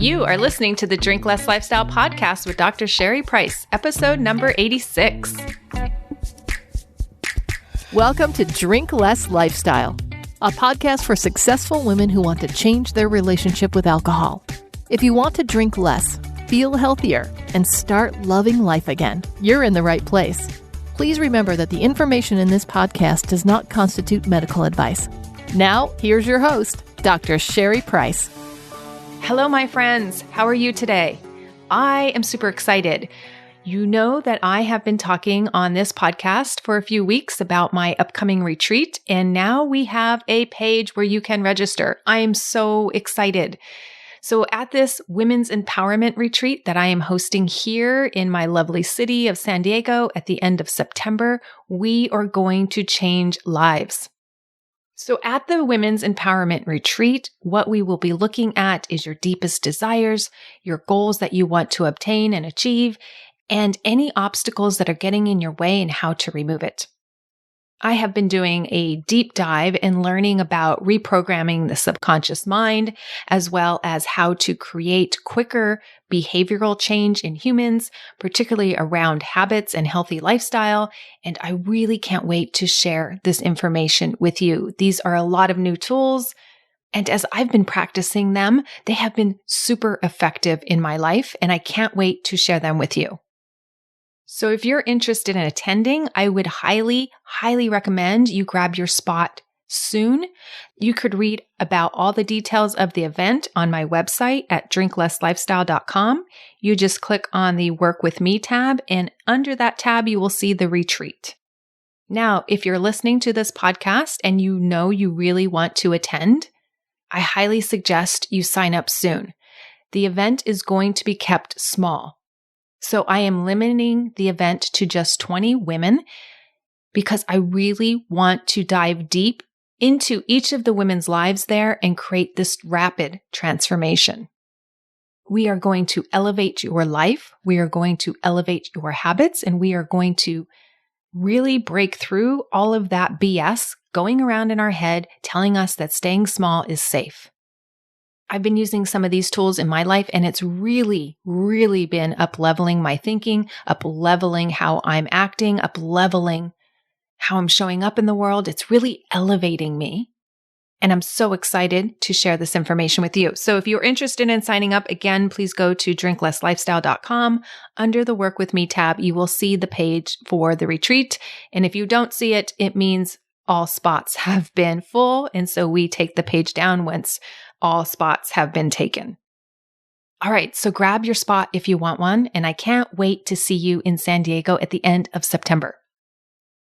You are listening to the Drink Less Lifestyle podcast with Dr. Sherry Price, episode number 86. Welcome to Drink Less Lifestyle, a podcast for successful women who want to change their relationship with alcohol. If you want to drink less, feel healthier, and start loving life again, you're in the right place. Please remember that the information in this podcast does not constitute medical advice. Now, here's your host, Dr. Sherry Price. Hello, my friends. How are you today? I am super excited. You know that I have been talking on this podcast for a few weeks about my upcoming retreat, and now we have a page where you can register. I am so excited. So at this women's empowerment retreat that I am hosting here in my lovely city of San Diego at the end of September, we are going to change lives. So at the Women's Empowerment Retreat, what we will be looking at is your deepest desires, your goals that you want to obtain and achieve, and any obstacles that are getting in your way and how to remove it. I have been doing a deep dive in learning about reprogramming the subconscious mind, as well as how to create quicker behavioral change in humans, particularly around habits and healthy lifestyle. And I really can't wait to share this information with you. These are a lot of new tools. And as I've been practicing them, they have been super effective in my life, and I can't wait to share them with you. So if you're interested in attending, I would highly, highly recommend you grab your spot soon. You could read about all the details of the event on my website at drinklesslifestyle.com. You just click on the Work With Me tab, and under that tab, you will see the retreat. Now, if you're listening to this podcast and you know you really want to attend, I highly suggest you sign up soon. The event is going to be kept small. So I am limiting the event to just 20 women because I really want to dive deep into each of the women's lives there and create this rapid transformation. We are going to elevate your life. We are going to elevate your habits, and we are going to really break through all of that BS going around in our head telling us that staying small is safe. I've been using some of these tools in my life, and it's really, really been up-leveling my thinking, up-leveling how I'm acting, up-leveling how I'm showing up in the world. It's really elevating me, and I'm so excited to share this information with you. So if you're interested in signing up, again, please go to drinklesslifestyle.com. Under the Work With Me tab, you will see the page for the retreat, and if you don't see it, it means all spots have been full, and so we take the page down once all spots have been taken. All right, so grab your spot if you want one, and I can't wait to see you in San Diego at the end of September.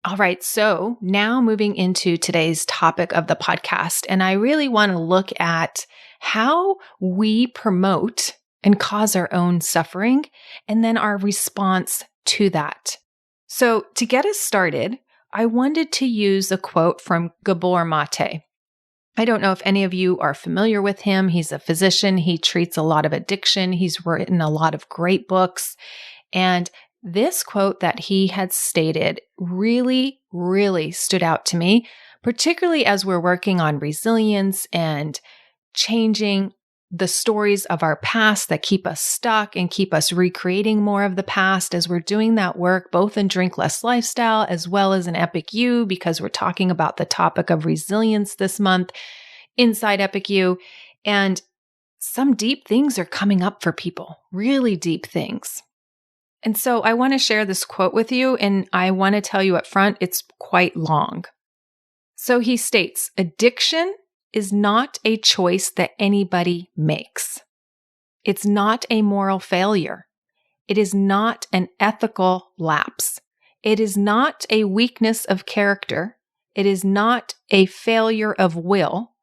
All right, so now moving into today's topic of the podcast, and I really want to look at how we promote and cause our own suffering, and then our response to that. So to get us started, I wanted to use a quote from Gabor Mate. I don't know if any of you are familiar with him. He's a physician. He treats a lot of addiction. He's written a lot of great books. And this quote that he had stated really, really stood out to me, particularly as we're working on resilience and changing the stories of our past that keep us stuck and keep us recreating more of the past as we're doing that work, both in Drink Less Lifestyle as well as in Epic You, because we're talking about the topic of resilience this month inside Epic You. And some deep things are coming up for people, really deep things. And so I want to share this quote with you, and I want to tell you up front, it's quite long. So he states, "Addiction is not a choice that anybody makes. It's not a moral failure. It is not an ethical lapse. It is not a weakness of character. It is not a failure of will,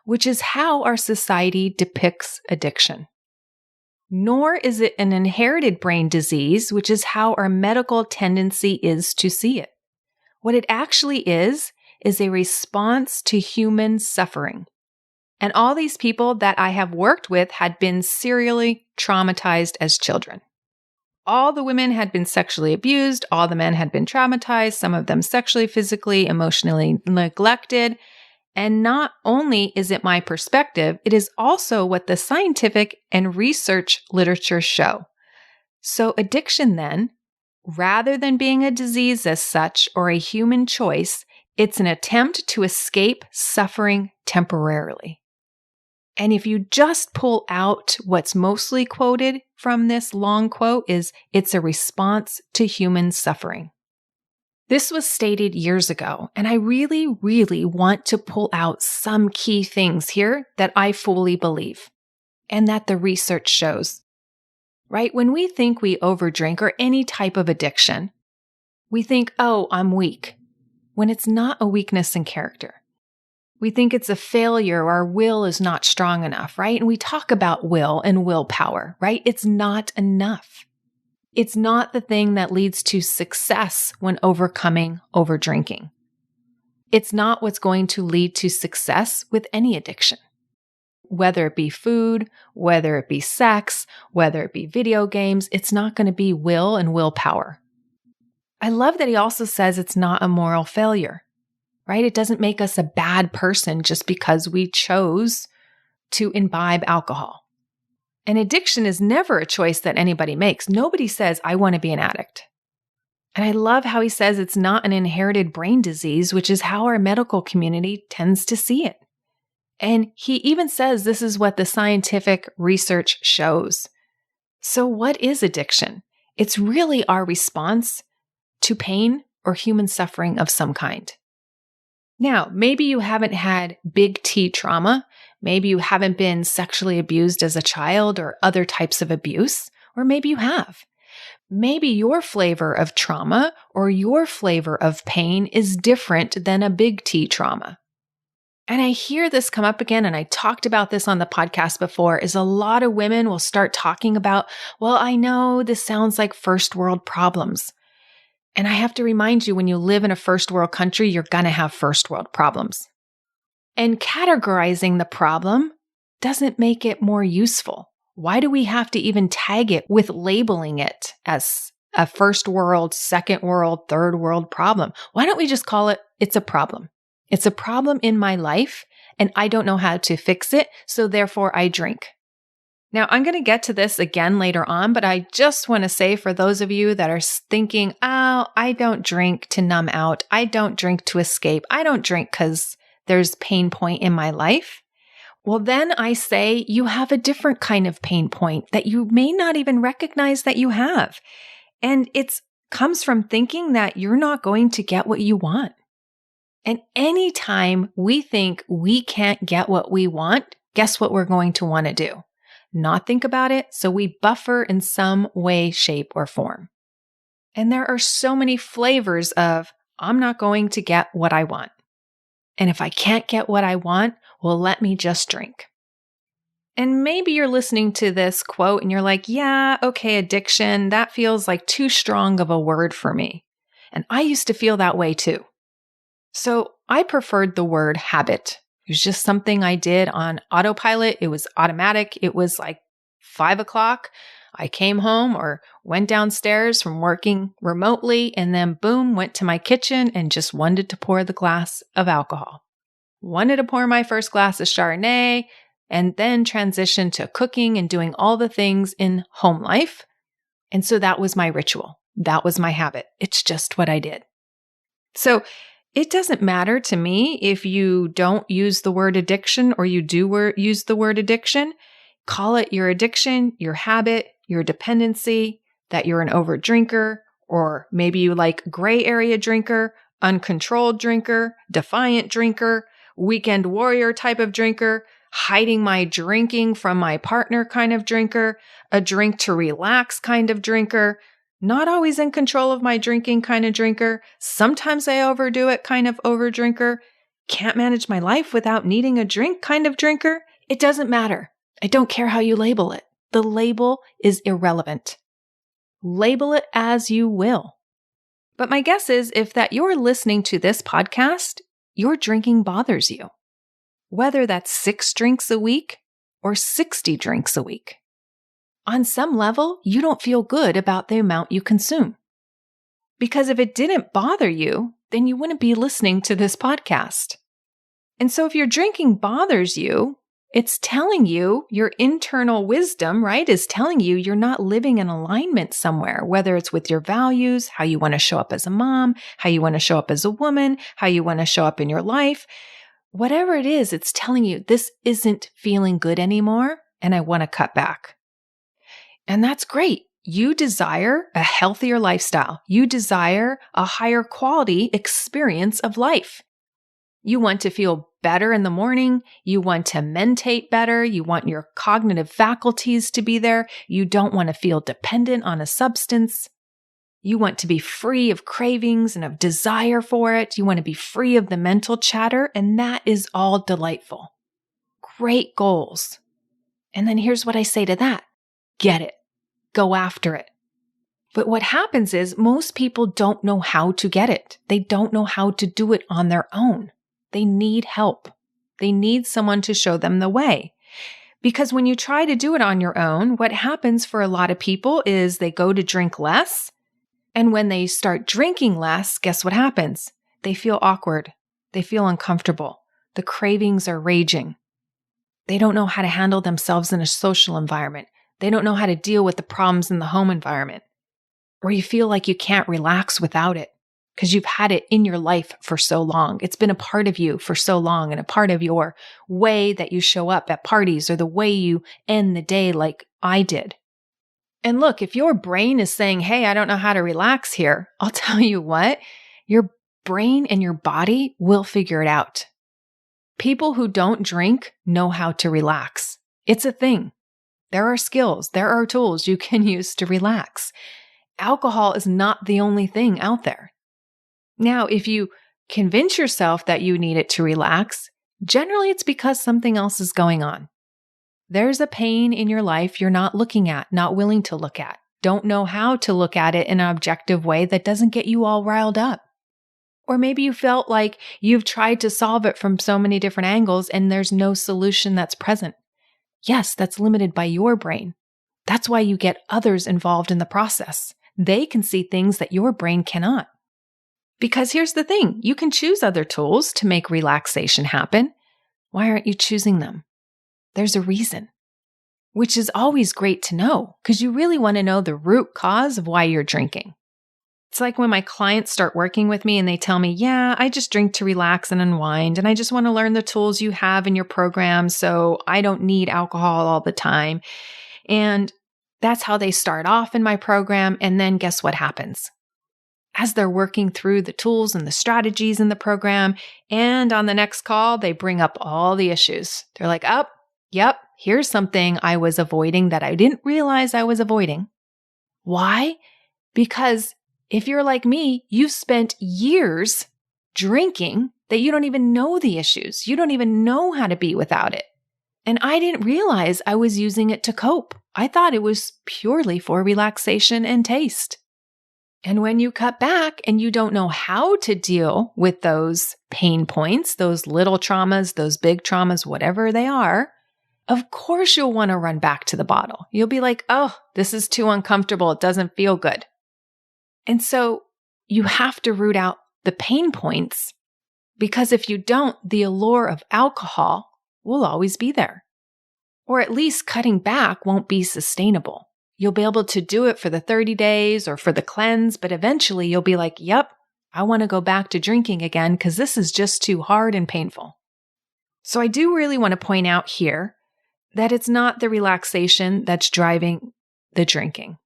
which is how our society depicts addiction. Nor is it an inherited brain disease, which is how our medical tendency is to see it. What it actually is a response to human suffering. And all these people that I have worked with had been serially traumatized as children. All the women had been sexually abused. All the men had been traumatized, some of them sexually, physically, emotionally neglected. And not only is it my perspective, it is also what the scientific and research literature show. So addiction then, rather than being a disease as such or a human choice, it's an attempt to escape suffering temporarily. And if you just pull out what's mostly quoted from this long quote is, it's a response to human suffering. This was stated years ago, and I really, really want to pull out some key things here that I fully believe and that the research shows. Right? When we think we overdrink or any type of addiction, we think, oh, I'm weak, when it's not a weakness in character. We think it's a failure, our will is not strong enough, right? And we talk about will and willpower, right? It's not enough. It's not the thing that leads to success when overcoming overdrinking. It's not what's going to lead to success with any addiction. Whether it be food, whether it be sex, whether it be video games, it's not going to be will and willpower. I love that he also says it's not a moral failure. Right? It doesn't make us a bad person just because we chose to imbibe alcohol. And addiction is never a choice that anybody makes. Nobody says, I want to be an addict. And I love how he says it's not an inherited brain disease, which is how our medical community tends to see it. And he even says this is what the scientific research shows. So what is addiction? It's really our response to pain or human suffering of some kind. Now, maybe you haven't had big T trauma. Maybe you haven't been sexually abused as a child or other types of abuse, or maybe you have. Maybe your flavor of trauma or your flavor of pain is different than a big T trauma. And I hear this come up again, and I talked about this on the podcast before, is a lot of women will start talking about, well, I know this sounds like first world problems. And I have to remind you, when you live in a first world country, you're going to have first world problems. And categorizing the problem doesn't make it more useful. Why do we have to even tag it with labeling it as a first world, second world, third world problem? Why don't we just call it, it's a problem. It's a problem in my life, and I don't know how to fix it, so therefore I drink. Now, I'm going to get to this again later on, but I just want to say for those of you that are thinking, oh, I don't drink to numb out. I don't drink to escape. I don't drink because there's pain point in my life. Well, then I say you have a different kind of pain point that you may not even recognize that you have. And it comes from thinking that you're not going to get what you want. And anytime we think we can't get what we want, guess what we're going to want to do? Not think about it, so we buffer in some way, shape, or form. And there are so many flavors of, I'm not going to get what I want. And if I can't get what I want, well, let me just drink. And maybe you're listening to this quote and you're like, yeah, okay, addiction, that feels like too strong of a word for me. And I used to feel that way too. So I preferred the word habit. It was just something I did on autopilot. It was automatic. It was like 5 o'clock. I came home or went downstairs from working remotely and then boom, went to my kitchen and just wanted to pour the glass of alcohol. Wanted to pour my first glass of Chardonnay and then transition to cooking and doing all the things in home life. And so that was my ritual. That was my habit. It's just what I did. So it doesn't matter to me if you don't use the word addiction or you do use the word addiction. Call it your addiction, your habit, your dependency, that you're an overdrinker, or maybe you like gray area drinker, uncontrolled drinker, defiant drinker, weekend warrior type of drinker, hiding my drinking from my partner kind of drinker, a drink to relax kind of drinker, not always in control of my drinking kind of drinker, sometimes I overdo it kind of overdrinker, can't manage my life without needing a drink kind of drinker. It doesn't matter. I don't care how you label it. The label is irrelevant. Label it as you will. But my guess is if that you're listening to this podcast, your drinking bothers you. Whether that's 6 drinks a week or 60 drinks a week. On some level, you don't feel good about the amount you consume. Because if it didn't bother you, then you wouldn't be listening to this podcast. And so if your drinking bothers you, it's telling you your internal wisdom, right, is telling you you're not living in alignment somewhere, whether it's with your values, how you want to show up as a mom, how you want to show up as a woman, how you want to show up in your life. Whatever it is, it's telling you this isn't feeling good anymore, and I want to cut back. And that's great. You desire a healthier lifestyle. You desire a higher quality experience of life. You want to feel better in the morning. You want to mentate better. You want your cognitive faculties to be there. You don't want to feel dependent on a substance. You want to be free of cravings and of desire for it. You want to be free of the mental chatter, and that is all delightful. Great goals. And then here's what I say to that. Get it. Go after it. But what happens is most people don't know how to get it. They don't know how to do it on their own. They need help. They need someone to show them the way. Because when you try to do it on your own, what happens for a lot of people is they go to drink less. And when they start drinking less, guess what happens? They feel awkward. They feel uncomfortable. The cravings are raging. They don't know how to handle themselves in a social environment. They don't know how to deal with the problems in the home environment. Or you feel like you can't relax without it because you've had it in your life for so long. It's been a part of you for so long and a part of your way that you show up at parties or the way you end the day like I did. And look, if your brain is saying, hey, I don't know how to relax here, I'll tell you what, your brain and your body will figure it out. People who don't drink know how to relax. It's a thing. There are skills, there are tools you can use to relax. Alcohol is not the only thing out there. Now, if you convince yourself that you need it to relax, generally it's because something else is going on. There's a pain in your life you're not looking at, not willing to look at, don't know how to look at it in an objective way that doesn't get you all riled up. Or maybe you felt like you've tried to solve it from so many different angles and there's no solution that's present. Yes, that's limited by your brain. That's why you get others involved in the process. They can see things that your brain cannot. Because here's the thing, you can choose other tools to make relaxation happen. Why aren't you choosing them? There's a reason, which is always great to know because you really want to know the root cause of why you're drinking. It's like when my clients start working with me and they tell me, yeah, I just drink to relax and unwind, and I just want to learn the tools you have in your program so I don't need alcohol all the time. And that's how they start off in my program. And then guess what happens? As they're working through the tools and the strategies in the program, and on the next call, they bring up all the issues. They're like, oh, yep, here's something I was avoiding that I didn't realize I was avoiding. Why? Because if you're like me, you've spent years drinking that you don't even know the issues. You don't even know how to be without it. And I didn't realize I was using it to cope. I thought it was purely for relaxation and taste. And when you cut back and you don't know how to deal with those pain points, those little traumas, those big traumas, whatever they are, of course you'll want to run back to the bottle. You'll be like, oh, this is too uncomfortable. It doesn't feel good. And so you have to root out the pain points because if you don't, the allure of alcohol will always be there. Or at least cutting back won't be sustainable. You'll be able to do it for the 30 days or for the cleanse, but eventually you'll be like, yep, I want to go back to drinking again because this is just too hard and painful. So I do really want to point out here that it's not the relaxation that's driving the drinking.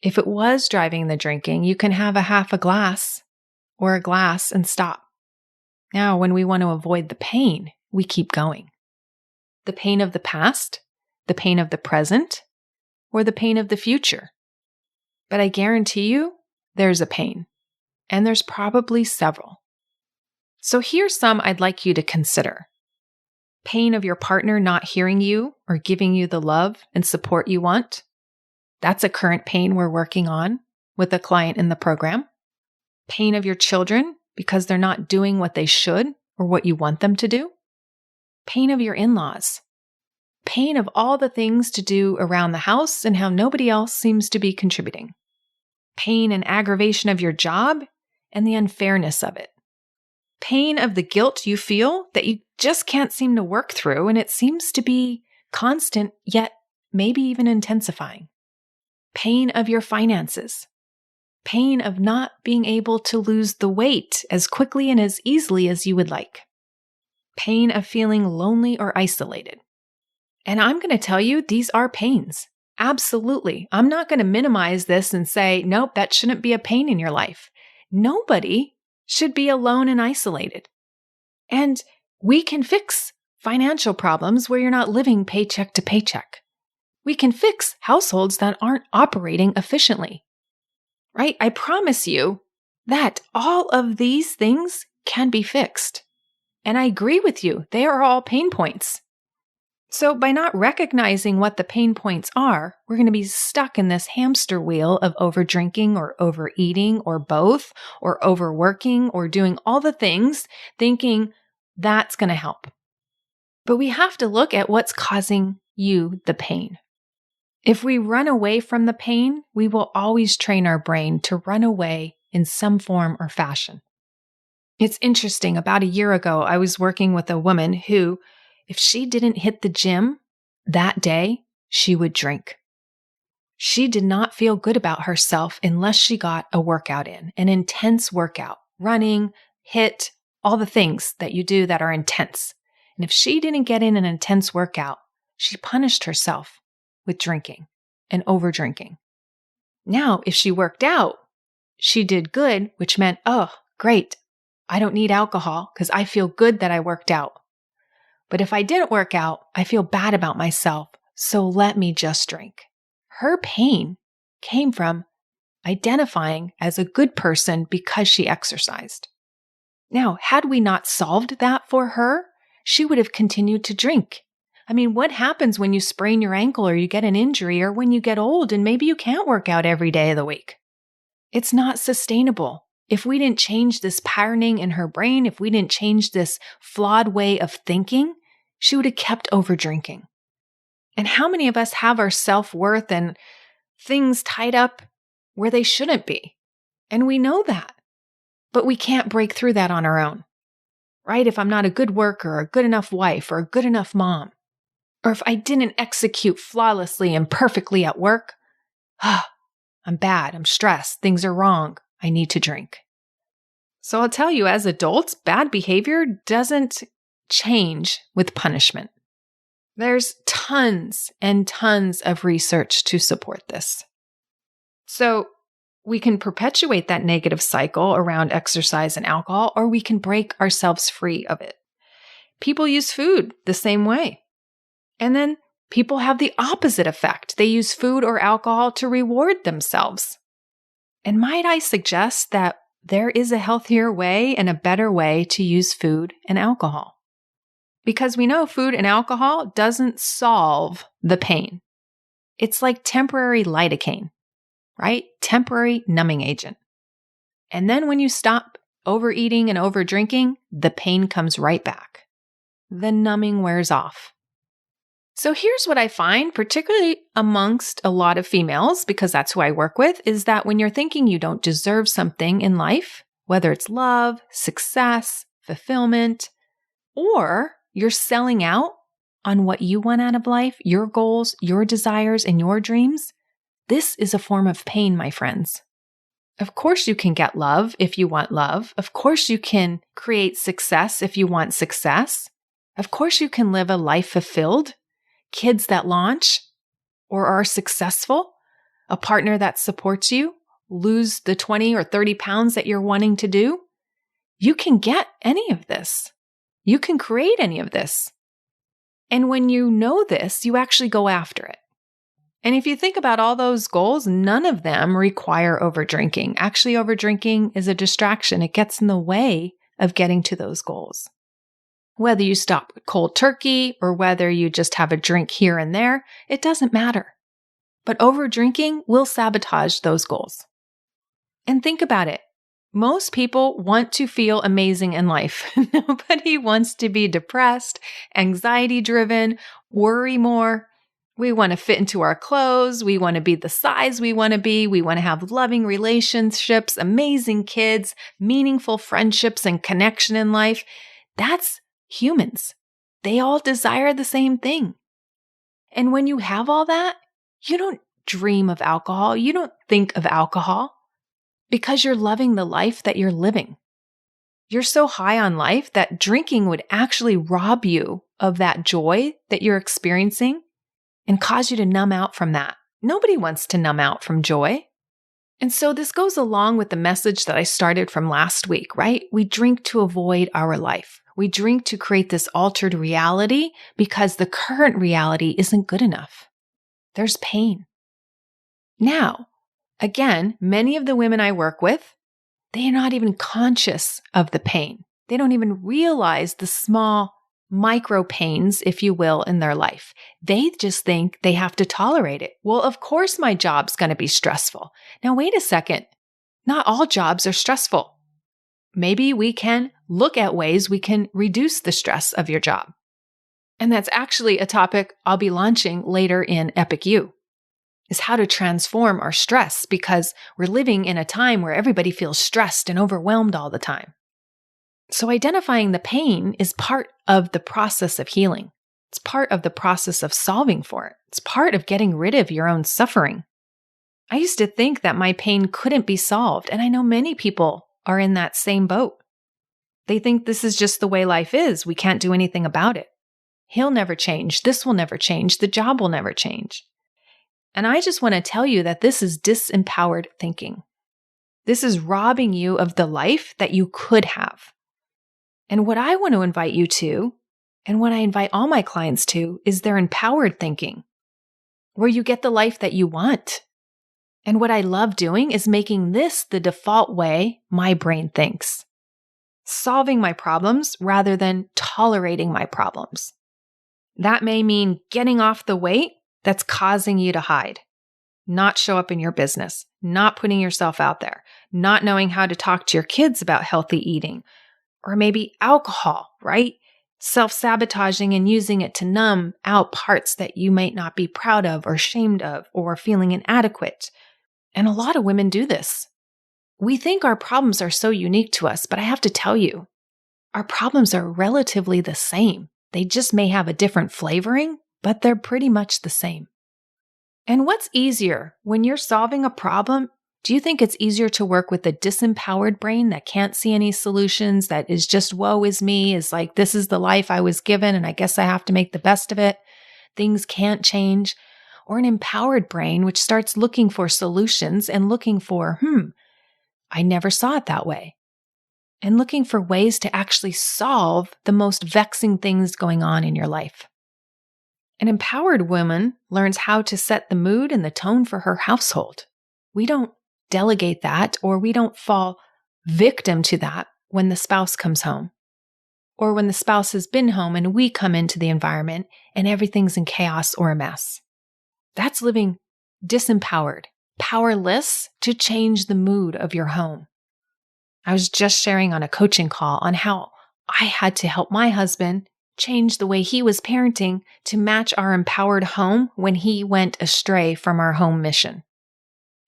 If it was driving the drinking, you can have a half a glass or a glass and stop. Now, when we want to avoid the pain, we keep going. The pain of the past, the pain of the present, or the pain of the future. But I guarantee you, there's a pain, and there's probably several. So here's some I'd like you to consider. Pain of your partner not hearing you or giving you the love and support you want. That's a current pain we're working on with a client in the program. Pain of your children because they're not doing what they should or what you want them to do. Pain of your in-laws. Pain of all the things to do around the house and how nobody else seems to be contributing. Pain and aggravation of your job and the unfairness of it. Pain of the guilt you feel that you just can't seem to work through, and it seems to be constant, yet maybe even intensifying. Pain of your finances. Pain of not being able to lose the weight as quickly and as easily as you would like. Pain of feeling lonely or isolated. And I'm going to tell you, these are pains. Absolutely. I'm not going to minimize this and say, nope, that shouldn't be a pain in your life. Nobody should be alone and isolated. And we can fix financial problems where you're not living paycheck to paycheck. We can fix households that aren't operating efficiently. Right? I promise you that all of these things can be fixed. And I agree with you. They are all pain points. So by not recognizing what the pain points are, we're going to be stuck in this hamster wheel of overdrinking or overeating or both, or overworking or doing all the things, thinking that's going to help. But we have to look at what's causing you the pain. If we run away from the pain, we will always train our brain to run away in some form or fashion. It's interesting. About a year ago, I was working with a woman who, if she didn't hit the gym that day, she would drink. She did not feel good about herself unless she got a workout in, an intense workout, running, HIIT, all the things that you do that are intense. And if she didn't get in an intense workout, she punished herself with drinking and over drinking. Now, if she worked out, she did good, which meant, oh, great, I don't need alcohol because I feel good that I worked out. But if I didn't work out, I feel bad about myself, so let me just drink. Her pain came from identifying as a good person because she exercised. Now, had we not solved that for her, she would have continued to drink. I mean, what happens when you sprain your ankle or you get an injury or when you get old and maybe you can't work out every day of the week? It's not sustainable. If we didn't change this patterning in her brain, if we didn't change this flawed way of thinking, she would have kept over drinking. And how many of us have our self-worth and things tied up where they shouldn't be? And we know that, but we can't break through that on our own, right? If I'm not a good worker, or a good enough wife, or a good enough mom, or if I didn't execute flawlessly and perfectly at work, I'm bad, I'm stressed, things are wrong, I need to drink. So I'll tell you, as adults, bad behavior doesn't change with punishment. There's tons and tons of research to support this. So we can perpetuate that negative cycle around exercise and alcohol, or we can break ourselves free of it. People use food the same way. And then people have the opposite effect. They use food or alcohol to reward themselves. And might I suggest that there is a healthier way and a better way to use food and alcohol? Because we know food and alcohol doesn't solve the pain. It's like temporary lidocaine, right? Temporary numbing agent. And then when you stop overeating and overdrinking, the pain comes right back. The numbing wears off. So here's what I find, particularly amongst a lot of females, because that's who I work with, is that when you're thinking you don't deserve something in life, whether it's love, success, fulfillment, or you're selling out on what you want out of life, your goals, your desires, and your dreams, this is a form of pain, my friends. Of course you can get love if you want love. Of course you can create success if you want success. Of course you can live a life fulfilled, kids that launch or are successful, a partner that supports you, lose the 20 or 30 pounds that you're wanting to do. You can get any of this. You can create any of this. And when you know this, you actually go after it. And if you think about all those goals, none of them require overdrinking. Actually, overdrinking is a distraction. It gets in the way of getting to those goals. Whether you stop cold turkey or whether you just have a drink here and there, it doesn't matter. But overdrinking will sabotage those goals. And think about it. Most people want to feel amazing in life. Nobody wants to be depressed, anxiety-driven, worry more. We want to fit into our clothes. We want to be the size we want to be. We want to have loving relationships, amazing kids, meaningful friendships, and connection in life. That's humans. They all desire the same thing. And when you have all that, you don't dream of alcohol. You don't think of alcohol because you're loving the life that you're living. You're so high on life that drinking would actually rob you of that joy that you're experiencing and cause you to numb out from that. Nobody wants to numb out from joy. And so this goes along with the message that I started from last week, right? We drink to avoid our life. We drink to create this altered reality because the current reality isn't good enough. There's pain. Now, again, many of the women I work with, they are not even conscious of the pain. They don't even realize the small micro pains, if you will, in their life. They just think they have to tolerate it. Well, of course my job's going to be stressful. Now, wait a second. Not all jobs are stressful. Maybe we can look at ways we can reduce the stress of your job. And that's actually a topic I'll be launching later in Epic You, is how to transform our stress because we're living in a time where everybody feels stressed and overwhelmed all the time. So identifying the pain is part of the process of healing. It's part of the process of solving for it. It's part of getting rid of your own suffering. I used to think that my pain couldn't be solved, and I know many people are in that same boat. They think this is just the way life is. We can't do anything about it. He'll never change. This will never change. The job will never change. And I just want to tell you that this is disempowered thinking. This is robbing you of the life that you could have. And what I want to invite you to, and what I invite all my clients to, is their empowered thinking, where you get the life that you want. And what I love doing is making this the default way my brain thinks. Solving my problems rather than tolerating my problems. That may mean getting off the weight that's causing you to hide, not show up in your business, not putting yourself out there, not knowing how to talk to your kids about healthy eating, or maybe alcohol, right? Self-sabotaging and using it to numb out parts that you might not be proud of or ashamed of or feeling inadequate. And a lot of women do this. We think our problems are so unique to us, but I have to tell you, our problems are relatively the same. They just may have a different flavoring, but they're pretty much the same. And what's easier when you're solving a problem? Do you think it's easier to work with the disempowered brain that can't see any solutions, that is just woe is me, is like, this is the life I was given and I guess I have to make the best of it. Things can't change. Or an empowered brain, which starts looking for solutions and looking for, I never saw it that way. And looking for ways to actually solve the most vexing things going on in your life. An empowered woman learns how to set the mood and the tone for her household. We don't delegate that, or we don't fall victim to that when the spouse comes home, or when the spouse has been home and we come into the environment and everything's in chaos or a mess. That's living disempowered, powerless to change the mood of your home. I was just sharing on a coaching call on how I had to help my husband change the way he was parenting to match our empowered home when he went astray from our home mission.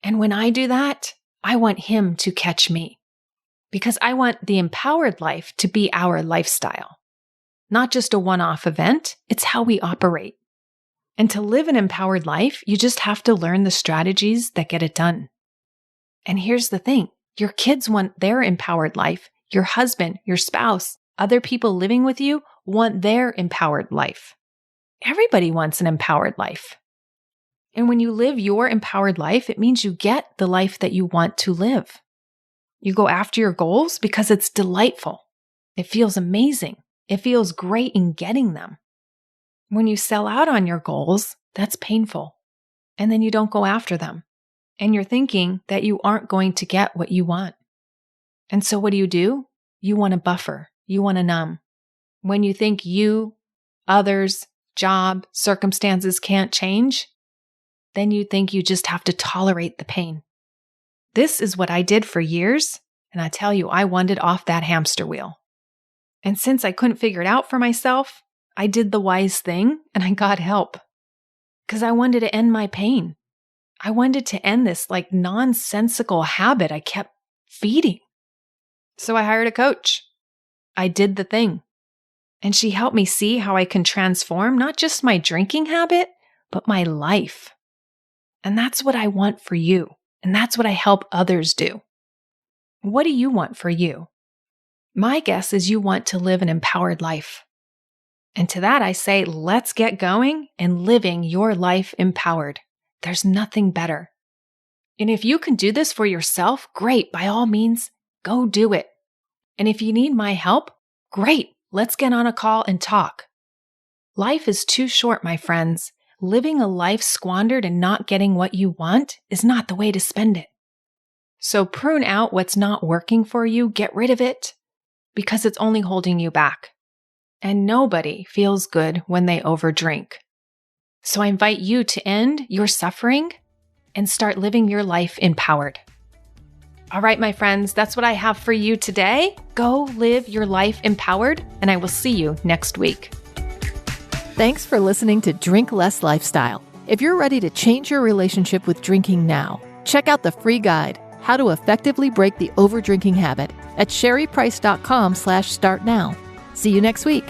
And when I do that, I want him to catch me because I want the empowered life to be our lifestyle, not just a one-off event. It's how we operate. And to live an empowered life, you just have to learn the strategies that get it done. And here's the thing. Your kids want their empowered life. Your husband, your spouse, other people living with you want their empowered life. Everybody wants an empowered life. And when you live your empowered life, it means you get the life that you want to live. You go after your goals because it's delightful. It feels amazing. It feels great in getting them. When you sell out on your goals, that's painful. And then you don't go after them. And you're thinking that you aren't going to get what you want. And so what do? You want to buffer. You want to numb. When you think you, others, job, circumstances can't change, then you think you just have to tolerate the pain. This is what I did for years, and I tell you, I wandered off that hamster wheel. And since I couldn't figure it out for myself, I did the wise thing and I got help. because I wanted to end my pain. I wanted to end this like nonsensical habit I kept feeding. So I hired a coach. I did the thing. And she helped me see how I can transform not just my drinking habit, but my life. And that's what I want for you. And that's what I help others do. What do you want for you? My guess is you want to live an empowered life. And to that I say, let's get going and living your life empowered. There's nothing better. And if you can do this for yourself, great. By all means, go do it. And if you need my help, great. Let's get on a call and talk. Life is too short, my friends. Living a life squandered and not getting what you want is not the way to spend it. So prune out what's not working for you, get rid of it, because it's only holding you back. And nobody feels good when they overdrink. So I invite you to end your suffering and start living your life empowered. All right, my friends, that's what I have for you today. Go live your life empowered, and I will see you next week. Thanks for listening to Drink Less Lifestyle. If you're ready to change your relationship with drinking now, check out the free guide, How to Effectively Break the Overdrinking Habit, at sherryprice.com/startnow. See you next week.